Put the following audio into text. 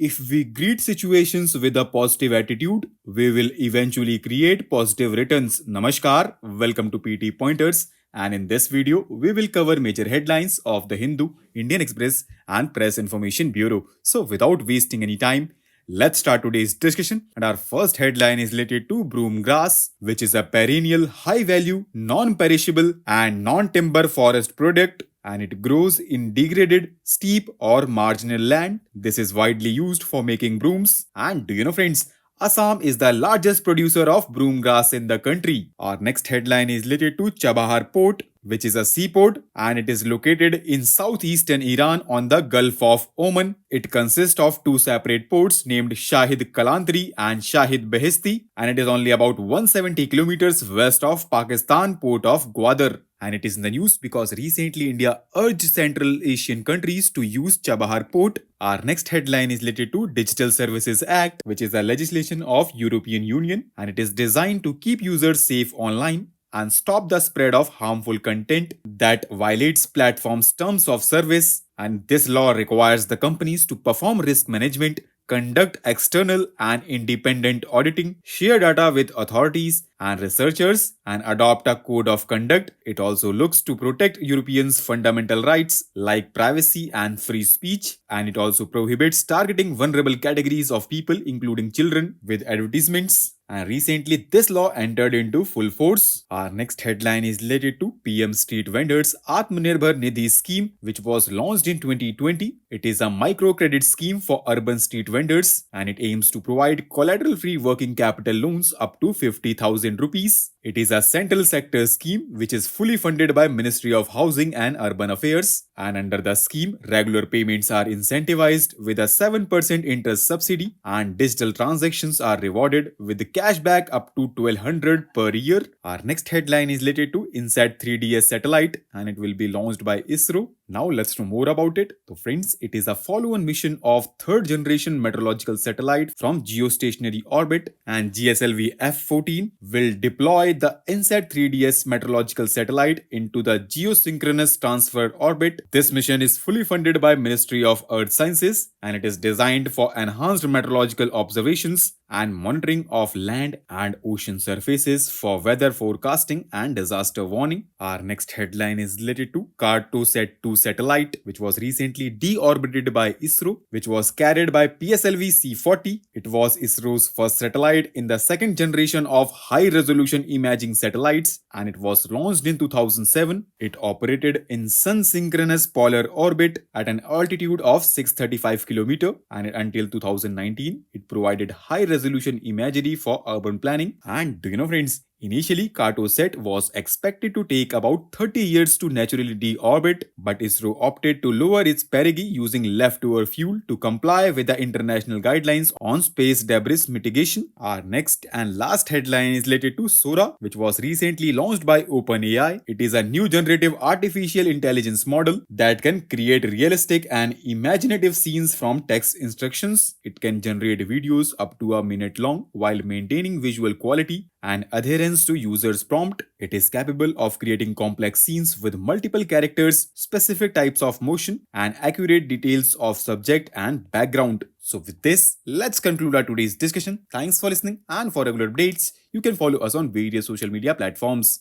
If we greet situations with a positive attitude, we will eventually create positive returns. Namaskar, welcome to PT Pointers, and in this video, we will cover major headlines of the Hindu, Indian Express, and Press Information Bureau. So, without wasting any time, let's start today's discussion. And our first headline is related to broom grass, which is a perennial, high value, non perishable, and non timber forest product, and it grows in degraded, steep, or marginal land. This is widely used for making brooms. And do you know, friends, Assam is the largest producer of broom grass in the country. Our next headline is related to Chabahar Port, which is a seaport, and it is located in southeastern Iran on the Gulf of Oman. It consists of two separate ports named Shahid Kalantri and Shahid Beheshti, and it is only about 170 kilometers west of Pakistan port of Gwadar. And it is in the news because recently India urged Central Asian countries to use Chabahar port. Our next headline is related to Digital Services Act, which is a legislation of European Union, and it is designed to keep users safe online and stop the spread of harmful content that violates platforms' terms of service. And this law requires the companies to perform risk management, conduct external and independent auditing, share data with authorities and researchers, and adopt a code of conduct. It also looks to protect Europeans' fundamental rights like privacy and free speech, and it also prohibits targeting vulnerable categories of people, including children, with advertisements. And recently, this law entered into full force. Our next headline is related to PM Street Vendors Atmanirbhar Nidhi scheme, which was launched in 2020. It is a microcredit scheme for urban street vendors, and it aims to provide collateral-free working capital loans up to 50,000 rupees. It is a central sector scheme which is fully funded by Ministry of Housing and Urban Affairs, and under the scheme, regular payments are incentivized with a 7% interest subsidy, and digital transactions are rewarded with cashback up to 1200 per year. Our next headline is related to INSAT 3DS satellite, and it will be launched by ISRO. Now let's know more about it. So friends, it is a follow-on mission of third generation meteorological satellite from geostationary orbit, and GSLV F-14 will deploy the INSAT 3DS meteorological satellite into the geosynchronous transfer orbit. This mission is fully funded by Ministry of Earth Sciences, and it is designed for enhanced meteorological observations and monitoring of land and ocean surfaces for weather forecasting and disaster warning. Our next headline is related to Cartosat-2 satellite, which was recently deorbited by ISRO, which was carried by PSLV C-40. It was ISRO's first satellite in the second generation of high-resolution imaging satellites, and it was launched in 2007. It operated in sun-synchronous polar orbit at an altitude of 635 km, and until 2019, it provided high-resolution imagery for urban planning. And do you know, friends, initially, Cartosat was expected to take about 30 years to naturally deorbit, but ISRO opted to lower its perigee using leftover fuel to comply with the international guidelines on space debris mitigation. Our next and last headline is related to Sora, which was recently launched by OpenAI. It is a new generative artificial intelligence model that can create realistic and imaginative scenes from text instructions. It can generate videos up to a minute long while maintaining visual quality and adherence to users' prompt. It is capable of creating complex scenes with multiple characters, specific types of motion, and accurate details of subject and background. So with this, let's conclude our today's discussion. Thanks for listening, and for regular updates, you can follow us on various social media platforms.